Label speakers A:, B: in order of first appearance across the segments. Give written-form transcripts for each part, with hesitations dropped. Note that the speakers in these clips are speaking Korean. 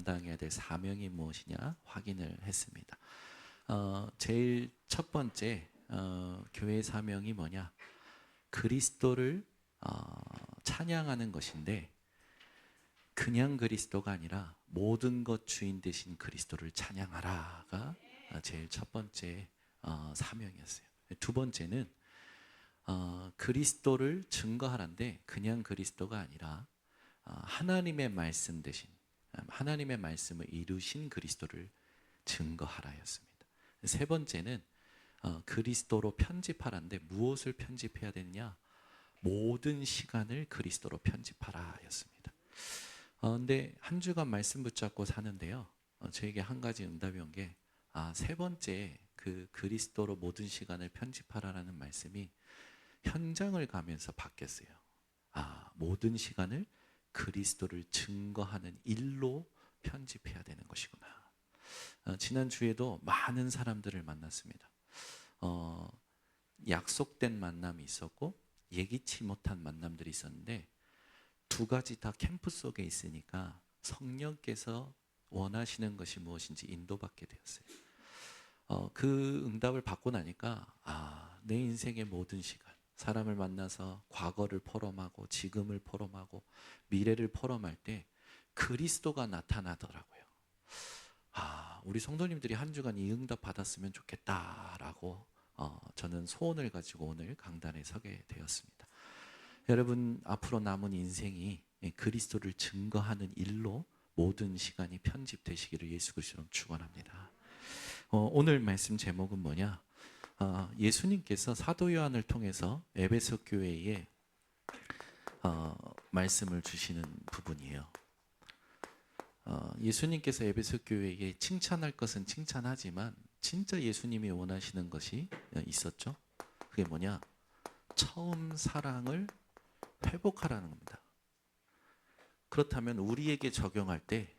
A: 감당해야 될 사명이 무엇이냐 확인을 했습니다. 제일 첫 번째 교회 사명이 뭐냐? 그리스도를 찬양하는 것인데 그냥 그리스도가 아니라 모든 것 주인 되신 그리스도를 찬양하라가 제일 첫 번째 사명이었어요. 두 번째는 그리스도를 증거하라인데 그냥 그리스도가 아니라 하나님의 말씀 대신 하나님의 말씀을 이루신 그리스도를 증거하라였습니다. 세 번째는 그리스도로 편집하라인데 무엇을 편집해야 되느냐? 모든 시간을 그리스도로 편집하라였습니다. 근데 한 주간 말씀 붙잡고 사는데요. 저에게 한 가지 응답이 온 게 세 번째 그 그리스도로 모든 시간을 편집하라라는 말씀이 현장을 가면서 바뀌었어요. 모든 시간을 그리스도를 증거하는 일로 편집해야 되는 것이구나. 지난 주에도 많은 사람들을 만났습니다. 약속된 만남이 있었고 예기치 못한 만남들이 있었는데 두 가지 다 캠프 속에 있으니까 성령께서 원하시는 것이 무엇인지 인도받게 되었어요. 그 응답을 받고 나니까 내 인생의 모든 시간 사람을 만나서 과거를 포럼하고 지금을 포럼하고 미래를 포럼할 때 그리스도가 나타나더라고요. 우리 성도님들이 한 주간 이 응답 받았으면 좋겠다라고 저는 소원을 가지고 오늘 강단에 서게 되었습니다. 여러분 앞으로 남은 인생이 그리스도를 증거하는 일로 모든 시간이 편집되시기를 예수 그리스도로 축원합니다. 오늘 말씀 제목은 뭐냐? 예수님께서 사도 요한을 통해서 에베소 교회에 말씀을 주시는 부분이에요. 예수님께서 에베소 교회에 칭찬할 것은 칭찬하지만 진짜 예수님이 원하시는 것이 있었죠. 그게 뭐냐? 처음 사랑을 회복하라는 겁니다. 그렇다면 우리에게 적용할 때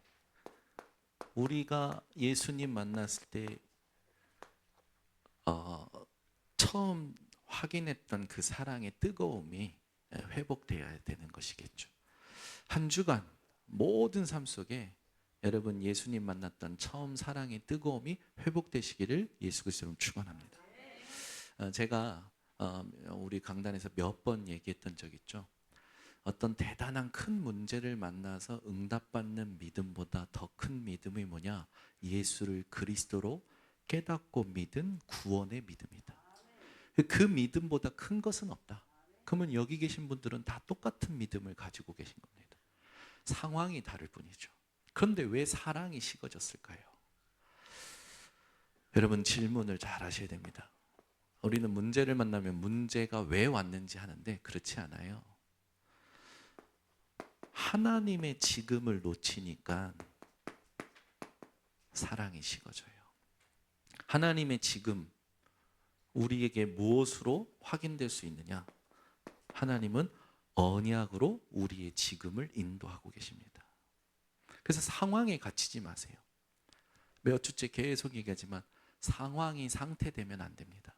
A: 우리가 예수님 만났을 때 처음 확인했던 그 사랑의 뜨거움이 회복되어야 되는 것이겠죠. 한 주간 모든 삶 속에 여러분 예수님 만났던 처음 사랑의 뜨거움이 회복되시기를 예수 그리스도로 축원합니다. 제가 우리 강단에서 몇 번 얘기했던 적 있죠. 어떤 대단한 큰 문제를 만나서 응답받는 믿음보다 더 큰 믿음이 뭐냐? 예수를 그리스도로 깨닫고 믿은 구원의 믿음이다. 그 믿음보다 큰 것은 없다. 그러면 여기 계신 분들은 다 똑같은 믿음을 가지고 계신 겁니다. 상황이 다를 뿐이죠. 그런데 왜 사랑이 식어졌을까요? 여러분 질문을 잘 하셔야 됩니다. 우리는 문제를 만나면 문제가 왜 왔는지 하는데 그렇지 않아요. 하나님의 지금을 놓치니까 사랑이 식어져요. 하나님의 지금 우리에게 무엇으로 확인될 수 있느냐? 하나님은 언약으로 우리의 지금을 인도하고 계십니다. 그래서 상황에 갇히지 마세요. 몇 주째 계속 얘기하지만 상황이 상태되면 안 됩니다.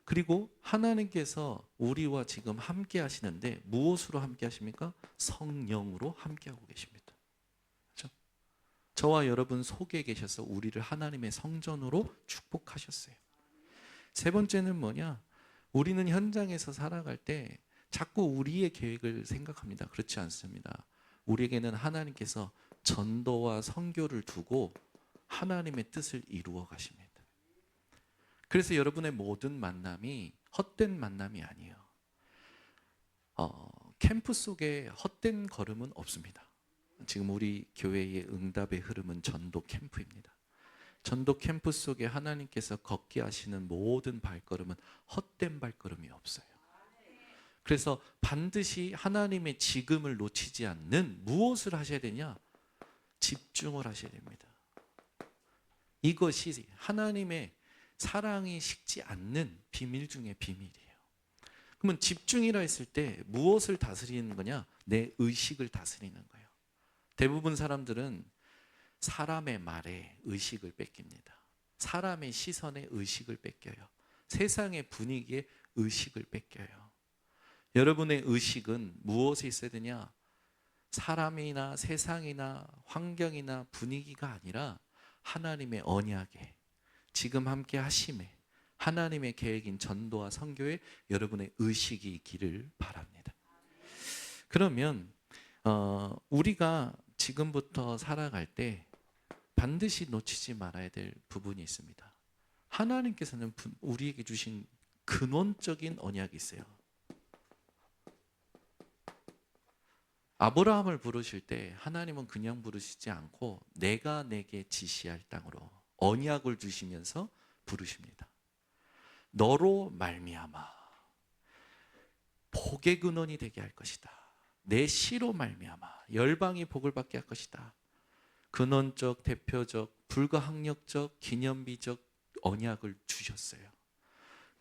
A: 그리고 하나님께서 우리와 지금 함께 하시는데 무엇으로 함께 하십니까? 성령으로 함께 하고 계십니다. 그렇죠? 저와 여러분 속에 계셔서 우리를 하나님의 성전으로 축복하셨어요. 세 번째는 뭐냐? 우리는 현장에서 살아갈 때 자꾸 우리의 계획을 생각합니다. 그렇지 않습니다. 우리에게는 하나님께서 전도와 선교를 두고 하나님의 뜻을 이루어 가십니다. 그래서 여러분의 모든 만남이 헛된 만남이 아니에요. 캠프 속에 헛된 걸음은 없습니다. 지금 우리 교회의 응답의 흐름은 전도 캠프입니다. 전도 캠프 속에 하나님께서 걷게 하시는 모든 발걸음은 헛된 발걸음이 없어요. 그래서 반드시 하나님의 지금을 놓치지 않는 무엇을 하셔야 되냐? 집중을 하셔야 됩니다. 이것이 하나님의 사랑이 식지 않는 비밀 중에 비밀이에요. 그러면 집중이라 했을 때 무엇을 다스리는 거냐? 내 의식을 다스리는 거예요. 대부분 사람들은 사람의 말에 의식을 뺏깁니다. 사람의 시선에 의식을 뺏겨요. 세상의 분위기에 의식을 뺏겨요. 여러분의 의식은 무엇에 있어야 되냐? 사람이나 세상이나 환경이나 분위기가 아니라 하나님의 언약에, 지금 함께 하심에, 하나님의 계획인 전도와 선교에 여러분의 의식이 있기를 바랍니다. 그러면 우리가 지금부터 살아갈 때 반드시 놓치지 말아야 될 부분이 있습니다. 하나님께서는 우리에게 주신 근원적인 언약이 있어요. 아브라함을 부르실 때 하나님은 그냥 부르시지 않고 내가 내게 지시할 땅으로 언약을 주시면서 부르십니다. 너로 말미암아 복의 근원이 되게 할 것이다. 내 씨로 말미암아 열방이 복을 받게 할 것이다. 근원적, 대표적, 불가항력적, 기념비적 언약을 주셨어요.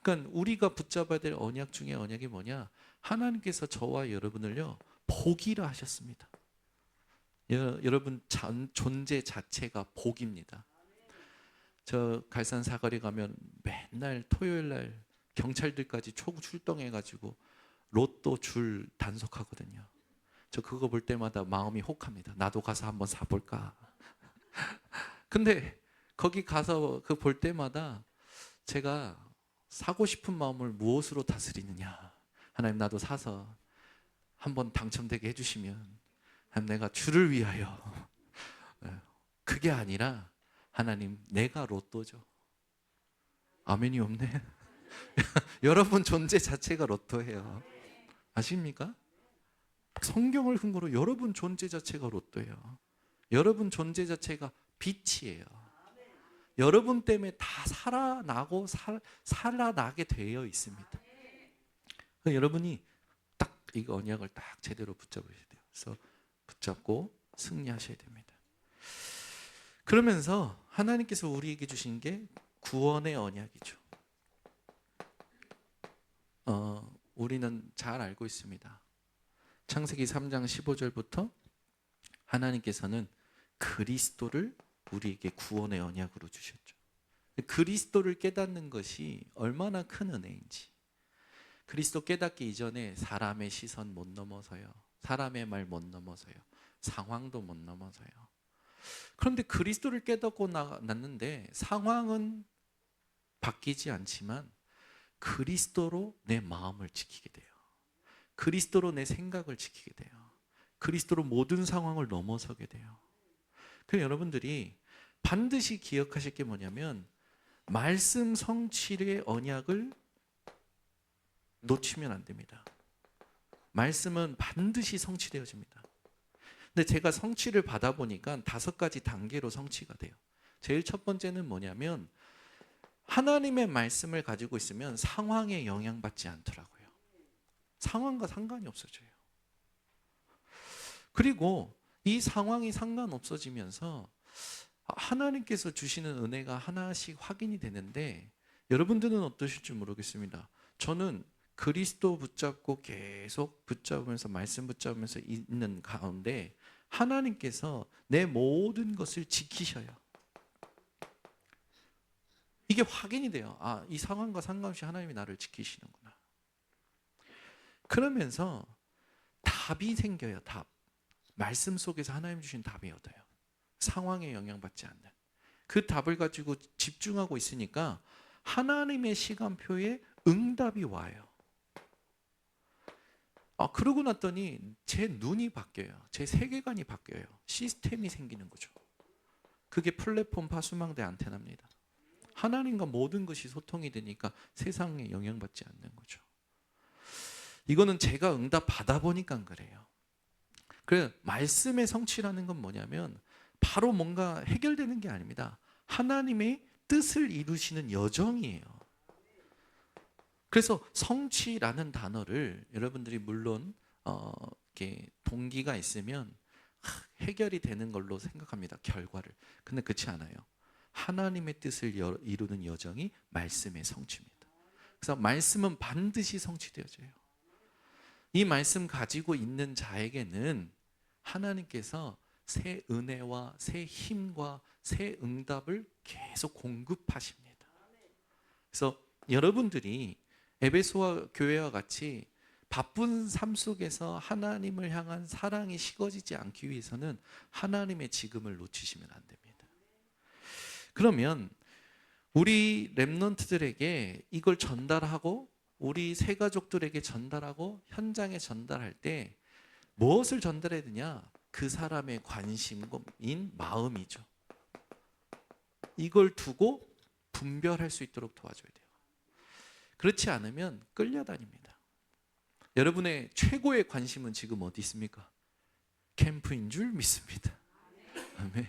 A: 그러니까 우리가 붙잡아야 될 언약 중에 언약이 뭐냐? 하나님께서 저와 여러분을요 복이라 하셨습니다. 여러분 존재 자체가 복입니다. 저 갈산 사거리 가면 맨날 토요일 날 경찰들까지 출동해가지고 로또 줄 단속하거든요. 저 그거 볼 때마다 마음이 혹합니다. 나도 가서 한번 사볼까. 근데 거기 가서 그 볼 때마다 제가 사고 싶은 마음을 무엇으로 다스리느냐. 하나님 나도 사서 한번 당첨되게 해주시면 내가 주를 위하여. 그게 아니라 하나님 내가 로또죠. 아멘이 없네. 여러분 존재 자체가 로또예요. 아십니까? 성경을 근거로 여러분 존재 자체가 로또예요. 여러분 존재 자체가 빛이에요. 여러분 때문에 다 살아나고 살아나게 되어 있습니다. 여러분이 딱 이 언약을 딱 제대로 붙잡으셔야 돼요. 그래서 붙잡고 승리하셔야 됩니다. 그러면서 하나님께서 우리에게 주신 게 구원의 언약이죠. 우리는 잘 알고 있습니다. 창세기 3장 15절부터 하나님께서는 그리스도를 우리에게 구원의 언약으로 주셨죠. 그리스도를 깨닫는 것이 얼마나 큰 은혜인지. 그리스도 깨닫기 이전에 사람의 시선 못 넘어서요. 사람의 말 못 넘어서요. 상황도 못 넘어서요. 그런데 그리스도를 깨닫고 났는데 상황은 바뀌지 않지만 그리스도로 내 마음을 지키게 돼요. 그리스도로 내 생각을 지키게 돼요. 그리스도로 모든 상황을 넘어서게 돼요. 그래서 여러분들이 반드시 기억하실 게 뭐냐면 말씀 성취의 언약을 놓치면 안 됩니다. 말씀은 반드시 성취되어집니다. 근데 제가 성취를 받아보니까 5가지 단계로 성취가 돼요. 제일 첫 번째는 뭐냐면 하나님의 말씀을 가지고 있으면 상황에 영향받지 않더라고요. 상황과 상관이 없어져요. 그리고 이 상황이 상관없어지면서 하나님께서 주시는 은혜가 하나씩 확인이 되는데 여러분들은 어떠실지 모르겠습니다. 저는 그리스도 붙잡고 계속 붙잡으면서 말씀 붙잡으면서 있는 가운데 하나님께서 내 모든 것을 지키셔요. 이게 확인이 돼요. 이 상황과 상관없이 하나님이 나를 지키시는구나. 그러면서 답이 생겨요. 답. 말씀 속에서 하나님 주신 답이 얻어요. 상황에 영향받지 않는. 그 답을 가지고 집중하고 있으니까 하나님의 시간표에 응답이 와요. 그러고 났더니 제 눈이 바뀌어요. 제 세계관이 바뀌어요. 시스템이 생기는 거죠. 그게 플랫폼 파수망대 안테나입니다. 하나님과 모든 것이 소통이 되니까 세상에 영향받지 않는 거죠. 이거는 제가 응답 받아보니까 그래요. 그래서 말씀의 성취라는 건 뭐냐면 바로 뭔가 해결되는 게 아닙니다. 하나님의 뜻을 이루시는 여정이에요. 그래서 성취라는 단어를 여러분들이 물론 이렇게 동기가 있으면 해결이 되는 걸로 생각합니다. 결과를. 근데 그렇지 않아요. 하나님의 뜻을 이루는 여정이 말씀의 성취입니다. 그래서 말씀은 반드시 성취되어져요. 이 말씀 가지고 있는 자에게는 하나님께서 새 은혜와 새 힘과 새 응답을 계속 공급하십니다. 그래서 여러분들이 에베소와 교회와 같이 바쁜 삶 속에서 하나님을 향한 사랑이 식어지지 않기 위해서는 하나님의 지금을 놓치시면 안 됩니다. 그러면 우리 렘넌트들에게 이걸 전달하고 우리 새 가족들에게 전달하고 현장에 전달할 때 무엇을 전달해야 되냐? 그 사람의 관심인 마음이죠. 이걸 두고 분별할 수 있도록 도와줘야 돼요. 그렇지 않으면 끌려다닙니다. 여러분의 최고의 관심은 지금 어디 있습니까? 캠프인 줄 믿습니다. 아멘.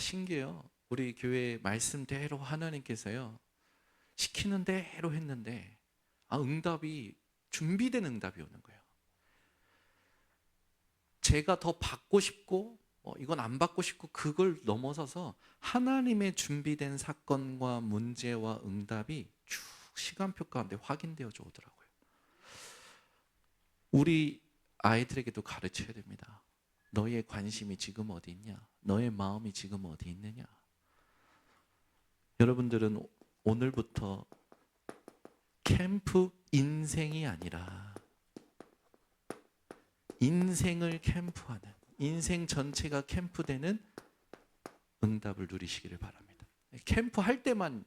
A: 신기해요. 우리 교회 말씀대로 하나님께서요, 시키는 대로 했는데 응답이, 준비된 응답이 오는 거예요. 제가 더 받고 싶고 이건 안 받고 싶고 그걸 넘어서서 하나님의 준비된 사건과 문제와 응답이 쭉 시간표 가운데 확인되어져 오더라고요. 우리 아이들에게도 가르쳐야 됩니다. 너의 관심이 지금 어디 있냐? 너의 마음이 지금 어디 있느냐? 여러분들은 오늘부터 캠프 인생이 아니라 인생을 캠프하는, 인생 전체가 캠프되는 응답을 누리시기를 바랍니다. 캠프할 때만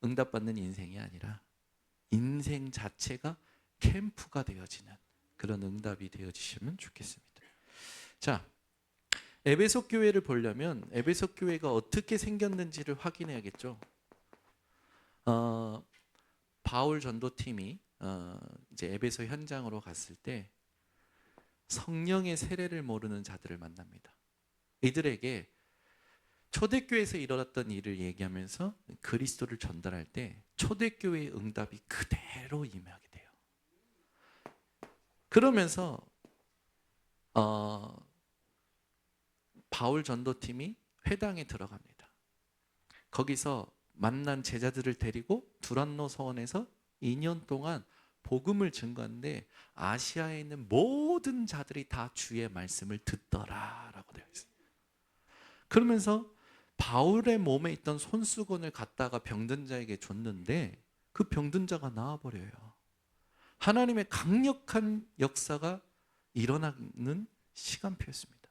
A: 응답받는 인생이 아니라 인생 자체가 캠프가 되어지는 그런 응답이 되어지시면 좋겠습니다. 자, 에베소 교회를 보려면 에베소 교회가 어떻게 생겼는지를 확인해야겠죠. 바울 전도팀이 이제 에베소 현장으로 갔을 때 성령의 세례를 모르는 자들을 만납니다. 이들에게 초대교회에서 일어났던 일을 얘기하면서 그리스도를 전달할 때 초대교회의 응답이 그대로 임하게 돼요. 그러면서 바울 전도팀이 회당에 들어갑니다. 거기서 만난 제자들을 데리고 두란노 서원에서 2년 동안 복음을 증거하는데 아시아에 있는 모든 자들이 다 주의 말씀을 듣더라라고 되어 있어요. 그러면서 바울의 몸에 있던 손수건을 갖다가 병든 자에게 줬는데 그 병든 자가 나아버려요. 하나님의 강력한 역사가 일어나는 시간표였습니다.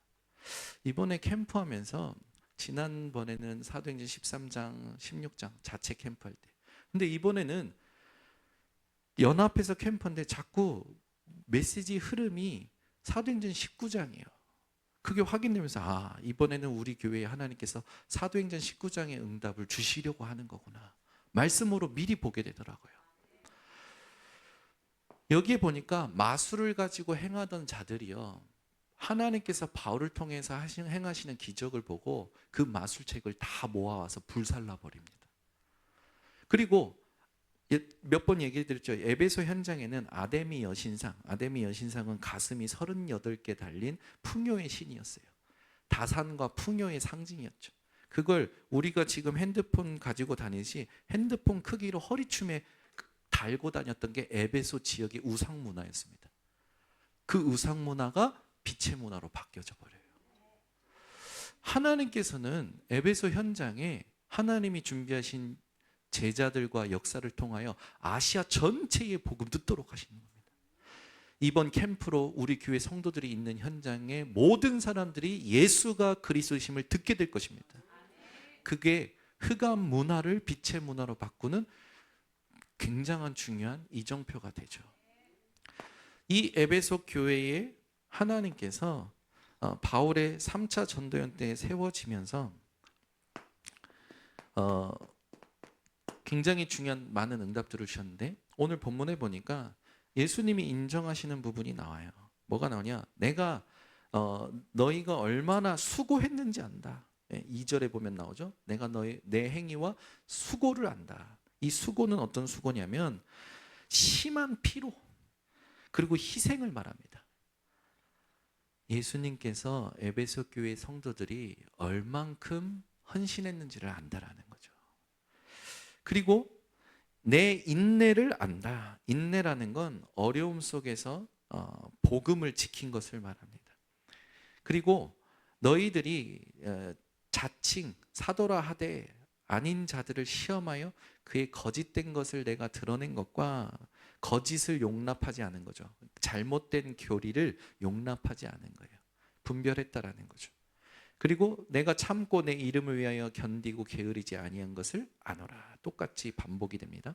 A: 이번에 캠프하면서 지난번에는 사도행전 13장, 16장 자체 캠프할 때, 근데 이번에는 연합해서 캠프인데 자꾸 메시지 흐름이 사도행전 19장이에요. 그게 확인되면서 이번에는 우리 교회에 하나님께서 사도행전 19장의 응답을 주시려고 하는 거구나. 말씀으로 미리 보게 되더라고요. 여기에 보니까 마술을 가지고 행하던 자들이요, 하나님께서 바울을 통해서 행하시는 기적을 보고 그 마술책을 다 모아와서 불살라 버립니다. 그리고 몇 번 얘기 드렸죠. 에베소 현장에는 아데미 여신상, 아데미 여신상은 가슴이 38개 달린 풍요의 신이었어요. 다산과 풍요의 상징이었죠. 그걸 우리가 지금 핸드폰 가지고 다니시 핸드폰 크기로 허리춤에 달고 다녔던 게 에베소 지역의 우상 문화였습니다. 그 우상 문화가 빛의 문화로 바뀌어져 버려요. 하나님께서는 에베소 현장에 하나님이 준비하신 제자들과 역사를 통하여 아시아 전체의 복음 듣도록 하시는 겁니다. 이번 캠프로 우리 교회 성도들이 있는 현장에 모든 사람들이 예수가 그리스도심을 듣게 될 것입니다. 그게 흑암 문화를 빛의 문화로 바꾸는 굉장한 중요한 이정표가 되죠. 이 에베소 교회에 하나님께서 바울의 3차 전도연 때 세워지면서 굉장히 중요한 많은 응답들을 주셨는데 오늘 본문에 보니까 예수님이 인정하시는 부분이 나와요. 뭐가 나오냐? 내가 너희가 얼마나 수고했는지 안다. 2절에 보면 나오죠. 내가 내 행위와 수고를 안다. 이 수고는 어떤 수고냐면 심한 피로 그리고 희생을 말합니다. 예수님께서 에베소 교회 성도들이 얼만큼 헌신했는지를 안다라는 거죠. 그리고 내 인내를 안다. 인내라는 건 어려움 속에서 복음을 지킨 것을 말합니다. 그리고 너희들이 자칭 사도라 하되 아닌 자들을 시험하여 그의 거짓된 것을 내가 드러낸 것과 거짓을 용납하지 않은 거죠. 잘못된 교리를 용납하지 않은 거예요. 분별했다라는 거죠. 그리고 내가 참고 내 이름을 위하여 견디고 게으르지 아니한 것을 아노라. 똑같이 반복이 됩니다.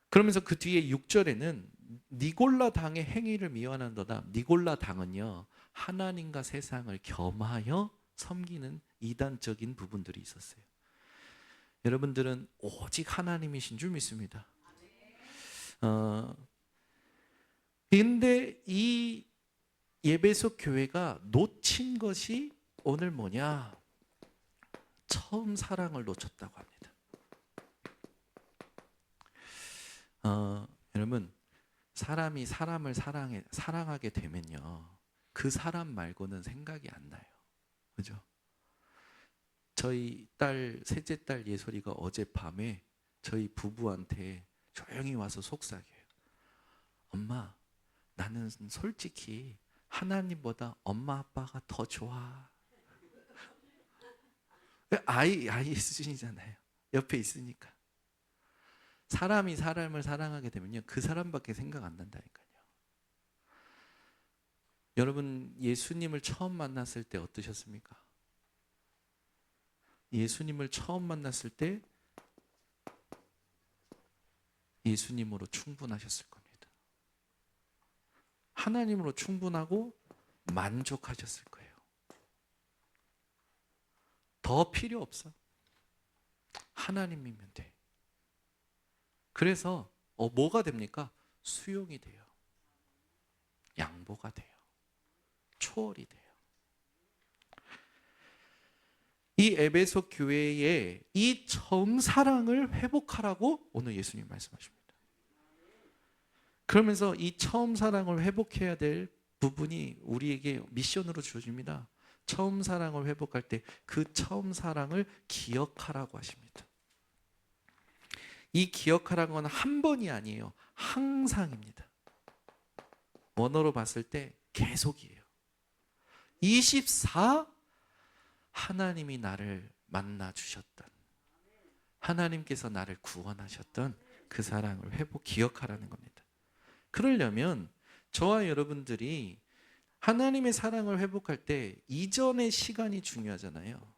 A: 그러면서 그 뒤에 6절에는 니골라 당의 행위를 미워하는도다. 니골라 당은요, 하나님과 세상을 겸하여 섬기는 이단적인 부분들이 있었어요. 여러분들은 오직 하나님이신 줄 믿습니다. 근데 이 예배소 교회가 놓친 것이 오늘 뭐냐? 처음 사랑을 놓쳤다고 합니다. 여러분, 사람이 사람을 사랑하게 되면요, 그 사람 말고는 생각이 안 나요. 그죠? 저희 셋째 딸 예솔이가 어젯밤에 저희 부부한테 조용히 와서 속삭여요. 엄마, 나는 솔직히 하나님보다 엄마 아빠가 더 좋아. 아이 수준이잖아요. 옆에 있으니까. 사람이 사람을 사랑하게 되면요, 그 사람밖에 생각 안 난다니까요. 여러분, 예수님을 처음 만났을 때 어떠셨습니까? 예수님을 처음 만났을 때 예수님으로 충분하셨을 겁니다. 하나님으로 충분하고 만족하셨을 거예요. 더 필요 없어. 하나님이면 돼. 그래서 뭐가 됩니까? 수용이 돼요. 양보가 돼요. 초월이 돼요. 이 에베소 교회에 이 정사랑을 회복하라고 오늘 예수님 말씀하십니다. 그러면서 이 처음 사랑을 회복해야 될 부분이 우리에게 미션으로 주어집니다. 처음 사랑을 회복할 때 그 처음 사랑을 기억하라고 하십니다. 이 기억하라는 건 한 번이 아니에요. 항상입니다. 원어로 봤을 때 계속이에요. 24 하나님이 나를 만나 주셨던, 하나님께서 나를 구원하셨던 그 사랑을 기억하라는 겁니다. 그러려면 저와 여러분들이 하나님의 사랑을 회복할 때 이전의 시간이 중요하잖아요.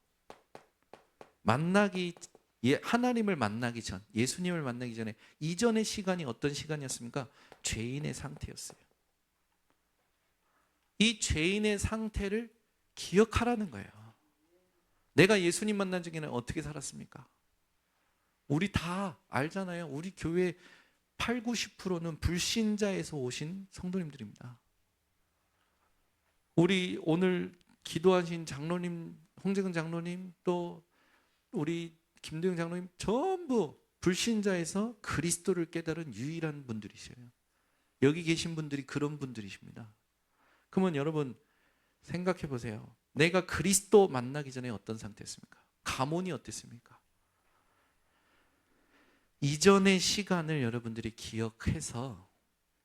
A: 하나님을 만나기 전, 예수님을 만나기 전에 이전의 시간이 어떤 시간이었습니까? 죄인의 상태였어요. 이 죄인의 상태를 기억하라는 거예요. 내가 예수님 만난 적에는 어떻게 살았습니까? 우리 다 알잖아요. 우리 교회 8, 90%는 불신자에서 오신 성도님들입니다. 우리 오늘 기도하신 장로님, 홍재근 장로님, 또 우리 김도영 장로님 전부 불신자에서 그리스도를 깨달은 유일한 분들이셔요. 여기 계신 분들이 그런 분들이십니다. 그러면 여러분 생각해 보세요. 내가 그리스도 만나기 전에 어떤 상태였습니까? 가문이 어땠습니까? 이전의 시간을 여러분들이 기억해서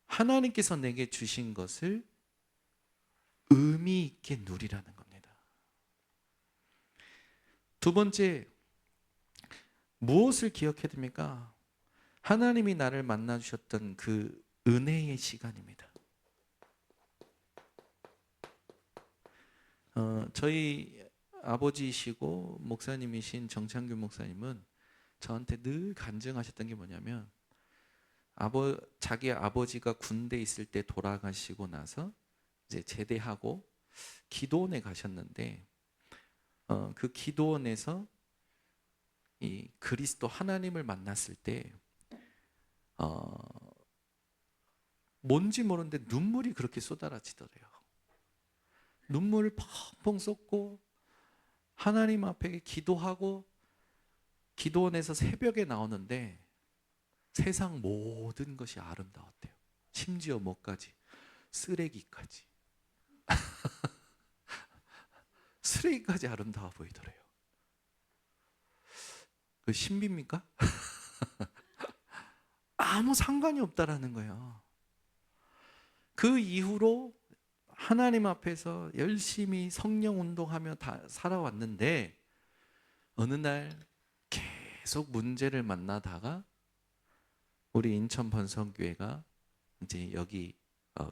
A: 하나님께서 내게 주신 것을 의미 있게 누리라는 겁니다. 두 번째, 무엇을 기억해야 됩니까? 하나님이 나를 만나 주셨던 그 은혜의 시간입니다. 저희 아버지이시고 목사님이신 정창균 목사님은 저한테 늘 간증하셨던 게 뭐냐면, 자기 아버지가 군대 있을 때 돌아가시고 나서 이제 제대하고 기도원에 가셨는데, 그 기도원에서 이 그리스도 하나님을 만났을 때 뭔지 모르는데 눈물이 그렇게 쏟아지더래요. 눈물을 펑펑 쏟고 하나님 앞에 기도하고 기도원에서 새벽에 나오는데 세상 모든 것이 아름다웠대요. 심지어 뭐까지? 쓰레기까지. 쓰레기까지 아름다워 보이더래요. 그 신비입니까? 아무 상관이 없다라는 거예요. 그 이후로 하나님 앞에서 열심히 성령 운동하며 다 살아왔는데 어느 날 계속 문제를 만나다가 우리 인천 번성교회가 이제 여기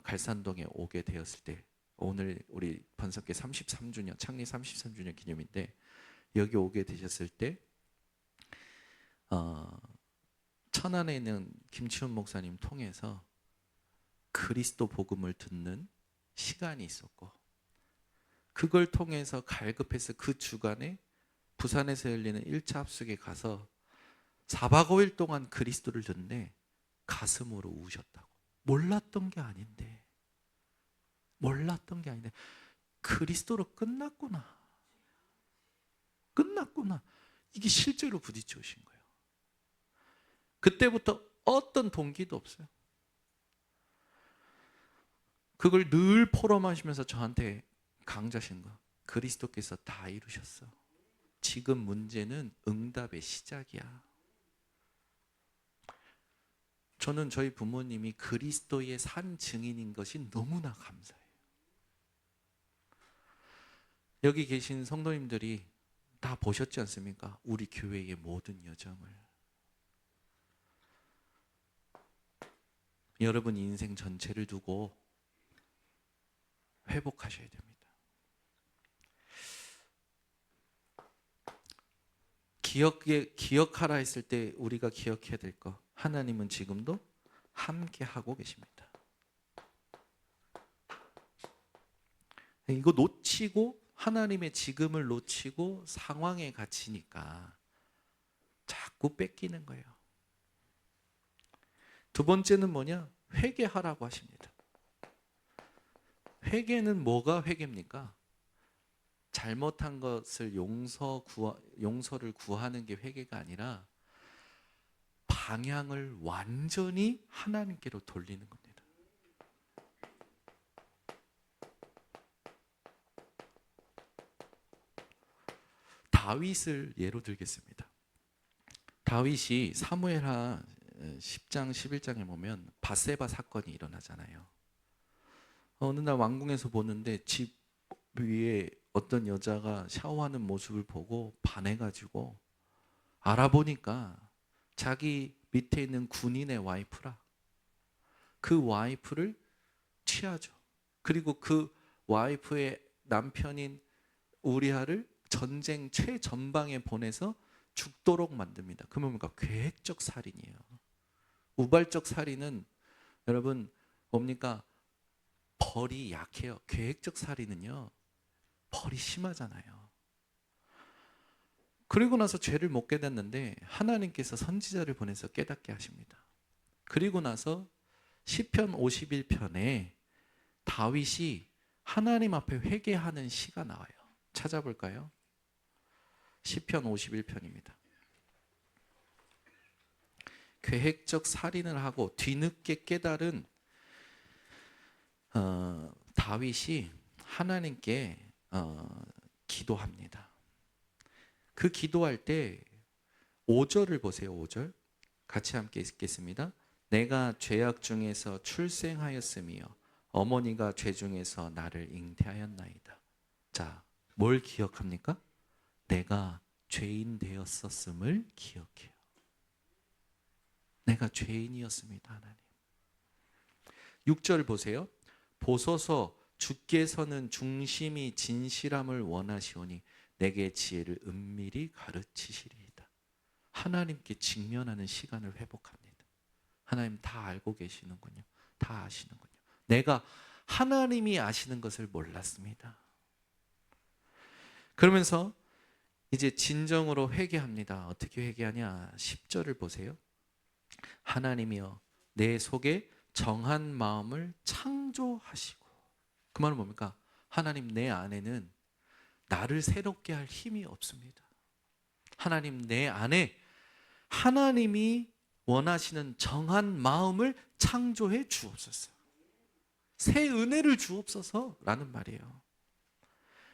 A: 갈산동에 오게 되었을 때, 오늘 우리 번성교회 33주년, 창립 33주년 기념인데, 여기 오게 되셨을 때 천안에 있는 김치훈 목사님 통해서 그리스도 복음을 듣는 시간이 있었고, 그걸 통해서 갈급해서 그 주간에 부산에서 열리는 1차 합숙에 가서 4박 5일 동안 그리스도를 듣는데 가슴으로 우셨다고. 몰랐던 게 아닌데 그리스도로 끝났구나. 이게 실제로 부딪혀 오신 거예요. 그때부터 어떤 동기도 없어요. 그걸 늘 포럼하시면서 저한테 강조하신 거, 그리스도께서 다 이루셨어. 지금 문제는 응답의 시작이야. 저는 저희 부모님이 그리스도의 산 증인인 것이 너무나 감사해요. 여기 계신 성도님들이 다 보셨지 않습니까? 우리 교회의 모든 여정을. 여러분 인생 전체를 두고 회복하셔야 됩니다. 기억하라 했을 때 우리가 기억해야 될 거, 하나님은 지금도 함께 하고 계십니다. 이거 놓치고, 하나님의 지금을 놓치고 상황에 갇히니까 자꾸 뺏기는 거예요. 두 번째는 뭐냐? 회개하라고 하십니다. 회개는 뭐가 회개입니까? 잘못한 것을 용서를 구하는 게 회개가 아니라 방향을 완전히 하나님께로 돌리는 겁니다. 다윗을 예로 들겠습니다. 다윗이 사무엘하 10장 11장에 보면 밧세바 사건이 일어나잖아요. 어느 날 왕궁에서 보는데 집 위에 어떤 여자가 샤워하는 모습을 보고 반해가지고 알아보니까 자기 밑에 있는 군인의 와이프라. 그 와이프를 취하죠. 그리고 그 와이프의 남편인 우리아를 전쟁 최전방에 보내서 죽도록 만듭니다. 그러면 뭔가 계획적 살인이에요. 우발적 살인은 여러분 뭡니까? 벌이 약해요. 계획적 살인은요, 벌이 심하잖아요. 그리고 나서 죄를 못 깨닫는데 하나님께서 선지자를 보내서 깨닫게 하십니다. 그리고 나서 시편 51편에 다윗이 하나님 앞에 회개하는 시가 나와요. 찾아볼까요? 시편 51편입니다. 계획적 살인을 하고 뒤늦게 깨달은 다윗이 하나님께 기도합니다. 그 기도할 때 5절을 보세요. 5절 같이 함께 읽겠습니다. 내가 죄악 중에서 출생하였으며 어머니가 죄 중에서 나를 잉태하였나이다. 자, 뭘 기억합니까? 내가 죄인 되었었음을 기억해요. 내가 죄인이었습니다. 하나님. 6절 보세요. 보소서 주께서는 중심이 진실함을 원하시오니 내게 지혜를 은밀히 가르치시리이다. 하나님께 직면하는 시간을 회복합니다. 하나님 다 알고 계시는군요. 다 아시는군요. 내가 하나님이 아시는 것을 몰랐습니다. 그러면서 이제 진정으로 회개합니다. 어떻게 회개하냐? 10절을 보세요. 하나님이여 내 속에 정한 마음을 창조하시고. 그 말은 뭡니까? 하나님 내 안에는 나를 새롭게 할 힘이 없습니다. 하나님 내 안에 하나님이 원하시는 정한 마음을 창조해 주옵소서. 새 은혜를 주옵소서라는 말이에요.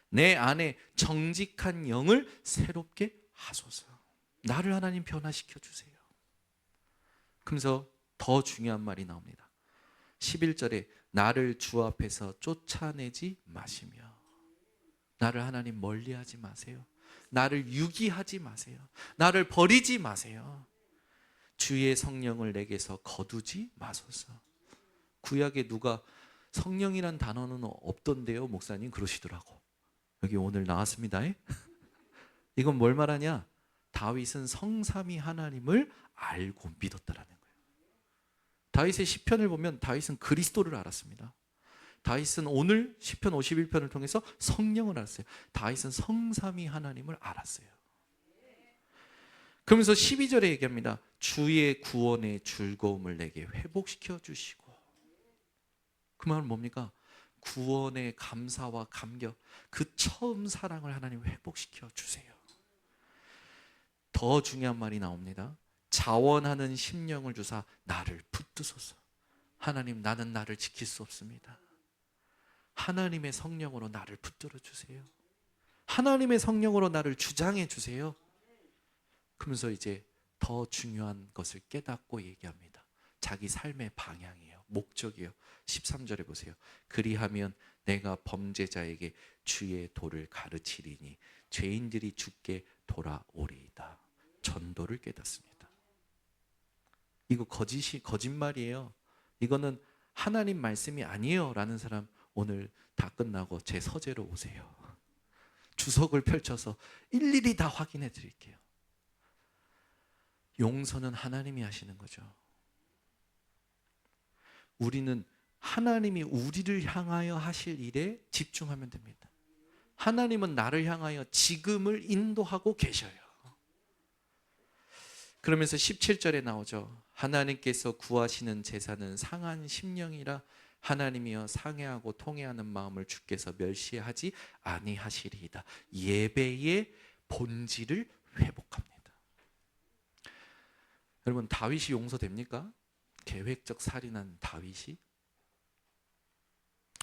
A: 내 안에 정직한 영을 새롭게 하소서. 나를 하나님 변화시켜 주세요. 그러면서 더 중요한 말이 나옵니다. 11절에 나를 주 앞에서 쫓아내지 마시며. 나를 하나님 멀리하지 마세요. 나를 유기하지 마세요. 나를 버리지 마세요. 주의 성령을 내게서 거두지 마소서. 구약에 누가 성령이란 단어는 없던데요, 목사님 그러시더라고. 여기 오늘 나왔습니다. 이건 뭘 말하냐? 다윗은 성삼위 하나님을 알고 믿었다라는 거예요. 다윗의 시편을 보면 다윗은 그리스도를 알았습니다. 다윗은 오늘 시편 51편을 통해서 성령을 알았어요. 다윗은 성삼위 하나님을 알았어요. 그러면서 12절에 얘기합니다. 주의 구원의 즐거움을 내게 회복시켜 주시고. 그 말은 뭡니까? 구원의 감사와 감격, 그 처음 사랑을 하나님 회복시켜 주세요. 더 중요한 말이 나옵니다. 자원하는 심령을 주사 나를 붙드소서. 하나님, 나는 나를 지킬 수 없습니다. 하나님의 성령으로 나를 붙들어 주세요. 하나님의 성령으로 나를 주장해 주세요. 그러면서 이제 더 중요한 것을 깨닫고 얘기합니다. 자기 삶의 방향이에요. 목적이에요. 13절에 보세요. 그리하면 내가 범죄자에게 주의 도를 가르치리니 죄인들이 주께 돌아오리이다. 전도를 깨닫습니다. 이거 거짓말이에요. 이거는 하나님 말씀이 아니에요 라는 사람 오늘 다 끝나고 제 서재로 오세요. 주석을 펼쳐서 일일이 다 확인해 드릴게요. 용서는 하나님이 하시는 거죠. 우리는 하나님이 우리를 향하여 하실 일에 집중하면 됩니다. 하나님은 나를 향하여 지금을 인도하고 계셔요. 그러면서 17절에 나오죠. 하나님께서 구하시는 제사는 상한 심령이라 하나님이여 상해하고 통회하는 마음을 주께서 멸시하지 아니하시리이다. 예배의 본질을 회복합니다. 여러분, 다윗이 용서됩니까? 계획적 살인한 다윗이?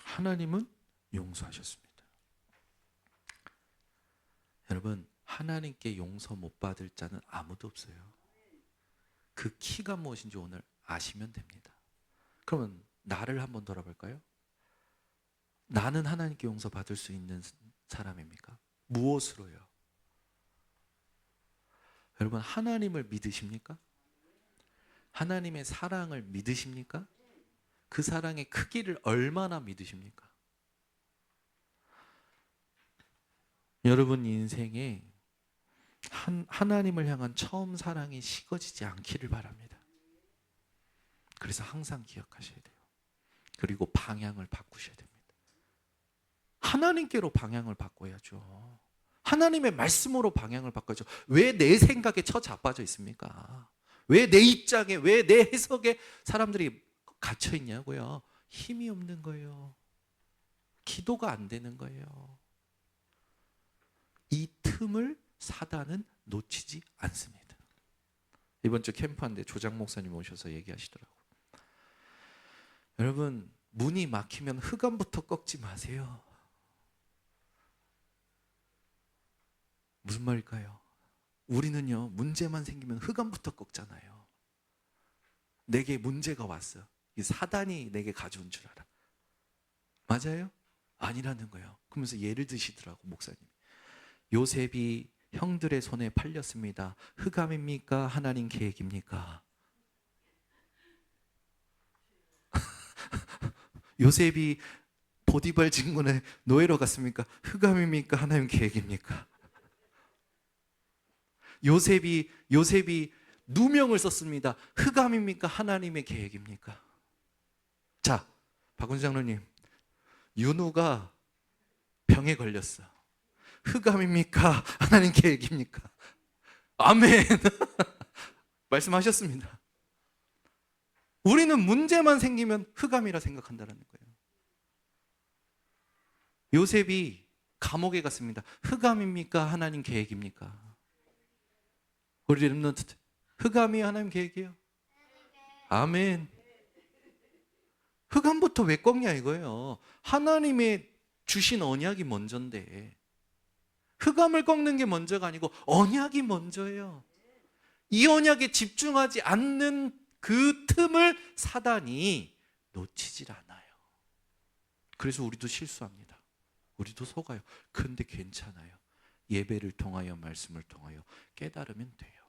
A: 하나님은 용서하셨습니다. 여러분, 하나님께 용서 못 받을 자는 아무도 없어요. 그 키가 무엇인지 오늘 아시면 됩니다. 그러면 나를 한번 돌아볼까요? 나는 하나님께 용서받을 수 있는 사람입니까? 무엇으로요? 여러분, 하나님을 믿으십니까? 하나님의 사랑을 믿으십니까? 그 사랑의 크기를 얼마나 믿으십니까? 여러분 인생에 하나님을 향한 처음 사랑이 식어지지 않기를 바랍니다. 그래서 항상 기억하셔야 돼요. 그리고 방향을 바꾸셔야 됩니다. 하나님께로 방향을 바꿔야죠. 하나님의 말씀으로 방향을 바꿔야죠. 왜 내 생각에 처자빠져 있습니까? 왜 내 입장에, 왜 내 해석에 사람들이 갇혀 있냐고요? 힘이 없는 거예요. 기도가 안 되는 거예요. 이 틈을 사단은 놓치지 않습니다. 이번 주 캠프한데 조장 목사님 오셔서 얘기하시더라고요. 여러분, 문이 막히면 흑암부터 꺾지 마세요. 무슨 말일까요? 우리는요, 문제만 생기면 흑암부터 꺾잖아요. 내게 문제가 왔어. 이 사단이 내게 가져온 줄 알아. 맞아요? 아니라는 거예요. 그러면서 예를 드시더라고, 목사님. 요셉이 형들의 손에 팔렸습니다. 흑암입니까? 하나님 계획입니까? 요셉이 보디발 직문에 노예로 갔습니까? 흑암입니까? 하나님 계획입니까? 요셉이 누명을 썼습니다. 흑암입니까? 하나님의 계획입니까? 자, 박은수 장로님, 윤우가 병에 걸렸어. 흑암입니까? 하나님 계획입니까? 아멘. 말씀하셨습니다. 우리는 문제만 생기면 흑암이라 생각한다는 거예요. 요셉이 감옥에 갔습니다. 흑암입니까? 하나님 계획입니까? 우리 렘넌트 흑암이 하나님 계획이에요. 아멘. 흑암부터 왜 꺾냐 이거예요. 하나님의 주신 언약이 먼저인데 흑암을 꺾는 게 먼저가 아니고 언약이 먼저예요. 이 언약에 집중하지 않는 그 틈을 사단이 놓치질 않아요. 그래서 우리도 실수합니다. 우리도 속아요. 근데 괜찮아요. 예배를 통하여 말씀을 통하여 깨달으면 돼요.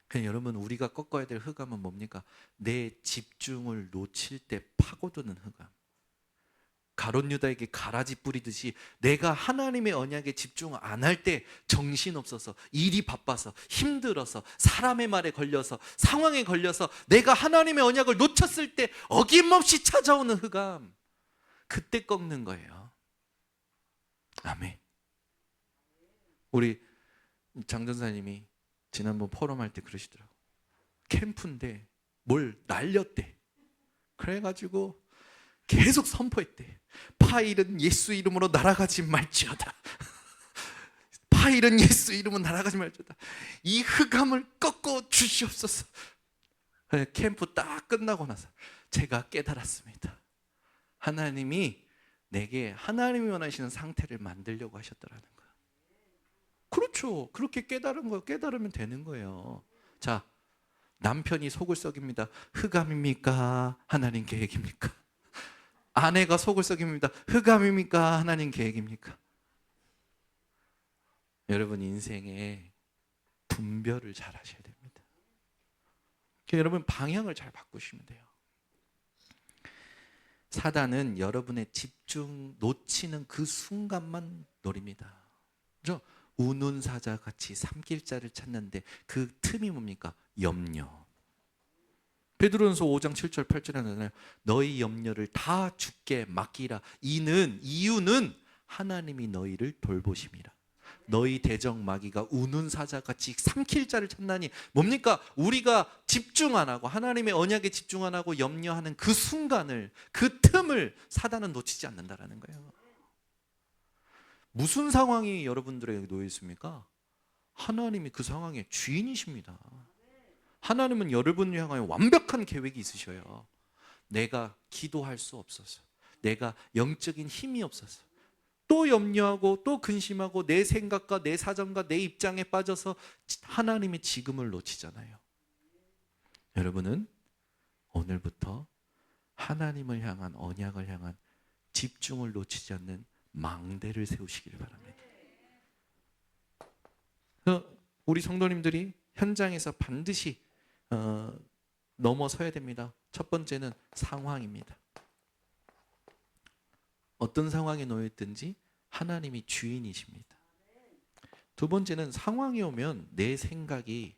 A: 그냥 여러분, 우리가 꺾어야 될 흑암은 뭡니까? 내 집중을 놓칠 때 파고드는 흑암. 가룟 유다에게 가라지 뿌리듯이 내가 하나님의 언약에 집중 안 할 때 정신없어서, 일이 바빠서, 힘들어서, 사람의 말에 걸려서, 상황에 걸려서 내가 하나님의 언약을 놓쳤을 때 어김없이 찾아오는 흑암, 그때 꺾는 거예요. 아멘. 우리 장 전사님이 지난번 포럼할 때 그러시더라고. 캠프인데 뭘 날렸대. 그래가지고 계속 선포했대. 파일은 예수 이름으로 날아가지 말지어다. 파일은 예수 이름으로 날아가지 말지어다. 이 흑암을 꺾어 주시옵소서. 캠프 딱 끝나고 나서 제가 깨달았습니다. 하나님이 내게 하나님이 원하시는 상태를 만들려고 하셨더라는 거예요. 그렇죠. 그렇게 깨달은 거 깨달으면 되는 거예요. 자, 남편이 속을 썩입니다. 흑암입니까? 하나님 계획입니까? 아내가 속을 썩입니다. 흑암입니까? 하나님 계획입니까? 여러분 인생에 분별을 잘 하셔야 됩니다. 여러분 방향을 잘 바꾸시면 돼요. 사단은 여러분의 집중 놓치는 그 순간만 노립니다. 그렇죠? 우는 사자 같이 삼킬 자를 찾는데 그 틈이 뭡니까? 염려. 베드로전서 5장 7절 8절에 나오잖아요. 너희 염려를 다 주께 맡기라. 이유는 하나님이 너희를 돌보심이라. 너희 대적 마귀가 우는 사자같이 삼킬 자를 찾나니, 뭡니까? 우리가 집중 안 하고 하나님의 언약에 집중 안 하고 염려하는 그 순간을, 그 틈을 사단은 놓치지 않는다라는 거예요. 무슨 상황이 여러분들에게 놓여 있습니까? 하나님이 그 상황의 주인이십니다. 하나님은 여러분을 향하여 완벽한 계획이 있으셔요. 내가 기도할 수 없어서, 내가 영적인 힘이 없어서 또 염려하고 또 근심하고 내 생각과 내 사정과 내 입장에 빠져서 하나님의 지금을 놓치잖아요. 여러분은 오늘부터 하나님을 향한, 언약을 향한 집중을 놓치지 않는 망대를 세우시기를 바랍니다. 우리 성도님들이 현장에서 반드시 넘어서야 됩니다. 첫 번째는 상황입니다. 어떤 상황에 놓여 있든지 하나님이 주인이십니다. 두 번째는 상황이 오면 내 생각이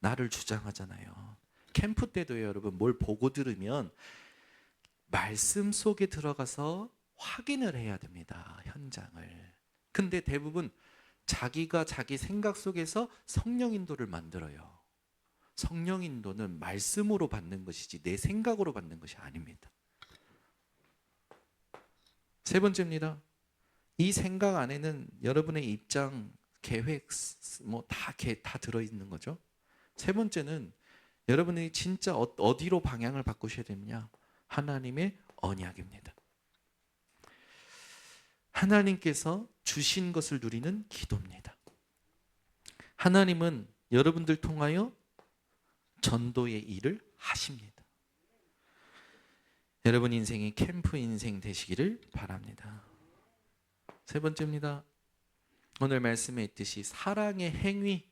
A: 나를 주장하잖아요. 캠프 때도 여러분 뭘 보고 들으면 말씀 속에 들어가서 확인을 해야 됩니다. 현장을. 근데 대부분 자기가 자기 생각 속에서 성령 인도를 만들어요. 성령 인도는 말씀으로 받는 것이지 내 생각으로 받는 것이 아닙니다. 세 번째입니다. 이 생각 안에는 여러분의 입장, 계획 뭐 다 들어있는 거죠. 세 번째는 여러분이 진짜 어디로 방향을 바꾸셔야 되느냐? 하나님의 언약입니다. 하나님께서 주신 것을 누리는 기도입니다. 하나님은 여러분들 통하여 전도의 일을 하십니다. 여러분 인생이 캠프 인생 되시기를 바랍니다. 세 번째입니다. 오늘 말씀에 있듯이 사랑의 행위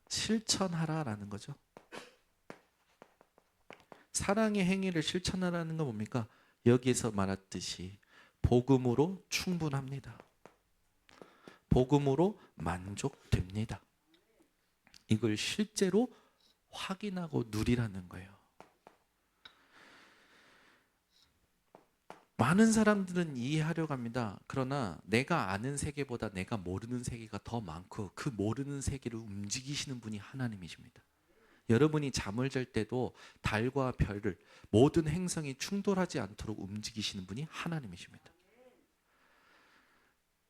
A: 실천하라라는 거죠. 사랑의 행위를 실천하라는 건 뭡니까? 여기에서 말했듯이 복음으로 충분합니다. 복음으로 만족됩니다. 이걸 실제로 확인하고 누리라는 거예요. 많은 사람들은 이해하려고 합니다. 그러나 내가 아는 세계보다 내가 모르는 세계가 더 많고 그 모르는 세계를 움직이시는 분이 하나님이십니다. 여러분이 잠을 잘 때도 달과 별을, 모든 행성이 충돌하지 않도록 움직이시는 분이 하나님이십니다.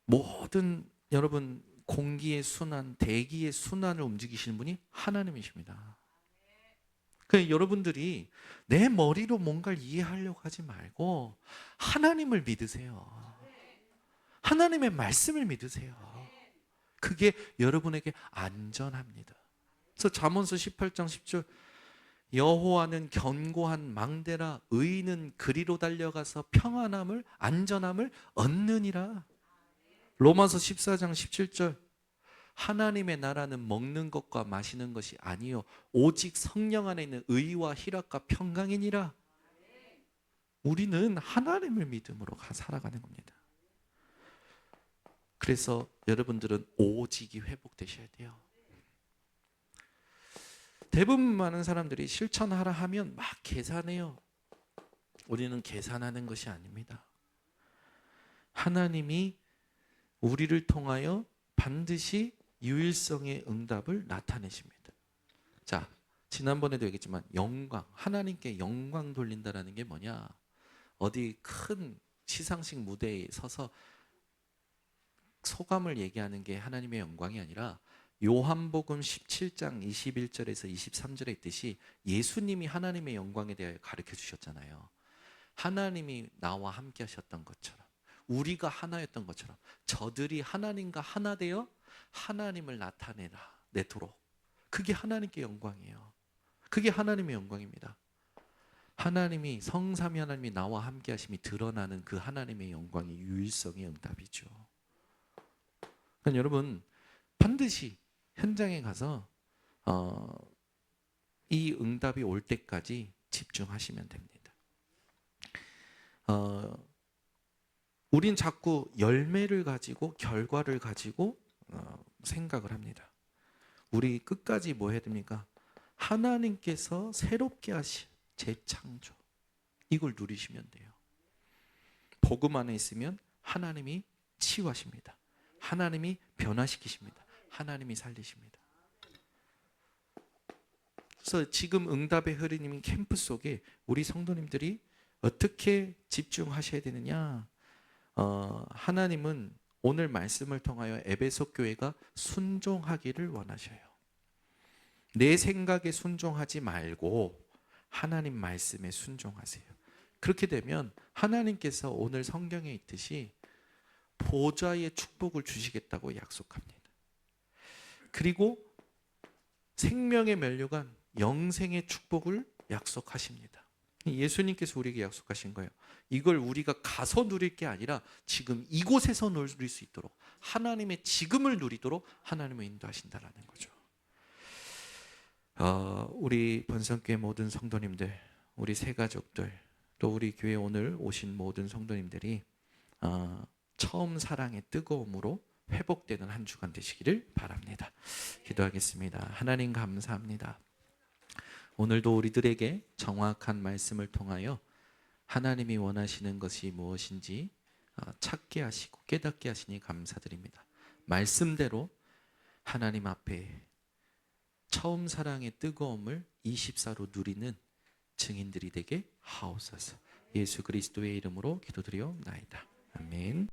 A: 모든 여러분 공기의 순환, 대기의 순환을 움직이시는 분이 하나님이십니다. 그러니까 여러분들이 내 머리로 뭔가를 이해하려고 하지 말고 하나님을 믿으세요. 하나님의 말씀을 믿으세요. 그게 여러분에게 안전합니다. 그래서 잠언서 18장 10절 여호와는 견고한 망대라 의인은 그리로 달려가서 평안함을, 안전함을 얻느니라. 로마서 14장 17절 하나님의 나라는 먹는 것과 마시는 것이 아니요 오직 성령 안에 있는 의와 희락과 평강이니라. 우리는 하나님을 믿음으로 살아가는 겁니다. 그래서 여러분들은 오직이 회복되셔야 돼요. 대부분 많은 사람들이 실천하라 하면 막 계산해요. 우리는 계산하는 것이 아닙니다. 하나님이 우리를 통하여 반드시 유일성의 응답을 나타내십니다. 자, 지난번에도 얘기했지만 영광, 하나님께 영광 돌린다라는 게 뭐냐? 어디 큰 시상식 무대에 서서 소감을 얘기하는 게 하나님의 영광이 아니라 요한복음 17장 21절에서 23절에 있듯이 예수님이 하나님의 영광에 대하여 가르쳐 주셨잖아요. 하나님이 나와 함께 하셨던 것처럼 우리가 하나였던 것처럼 저들이 하나님과 하나 되어 하나님을 나타내도록 그게 하나님께 영광이에요. 그게 하나님의 영광입니다. 하나님이 성삼위 하나님이 나와 함께 하심이 드러나는 그 하나님의 영광이 유일성의 응답이죠. 그러니까 여러분 반드시 현장에 가서 이 응답이 올 때까지 집중하시면 됩니다. 우린 자꾸 열매를 가지고 결과를 가지고 생각을 합니다. 우리 끝까지 뭐 해야 됩니까? 하나님께서 새롭게 하신 재창조 이걸 누리시면 돼요. 복음 안에 있으면 하나님이 치유하십니다. 하나님이 변화시키십니다. 하나님이 살리십니다. 그래서 지금 응답의 흐름인 캠프 속에 우리 성도님들이 어떻게 집중하셔야 되느냐? 하나님은 오늘 말씀을 통하여 에베소 교회가 순종하기를 원하셔요. 내 생각에 순종하지 말고 하나님 말씀에 순종하세요. 그렇게 되면 하나님께서 오늘 성경에 있듯이 보좌의 축복을 주시겠다고 약속합니다. 그리고 생명의 면류관 영생의 축복을 약속하십니다. 예수님께서 우리에게 약속하신 거예요. 이걸 우리가 가서 누릴 게 아니라 지금 이곳에서 누릴 수 있도록 하나님의 지금을 누리도록 하나님을 인도하신다라는 거죠. 우리 번성교회 모든 성도님들, 우리 새가족들, 또 우리 교회 오늘 오신 모든 성도님들이 처음 사랑의 뜨거움으로 회복되는 한 주간 되시기를 바랍니다. 기도하겠습니다. 하나님 감사합니다. 오늘도 우리들에게 정확한 말씀을 통하여 하나님이 원하시는 것이 무엇인지 찾게 하시고 깨닫게 하시니 감사드립니다. 말씀대로 하나님 앞에 처음 사랑의 뜨거움을 24로 누리는 증인들이 되게 하옵소서. 예수 그리스도의 이름으로 기도드리옵나이다. 아멘.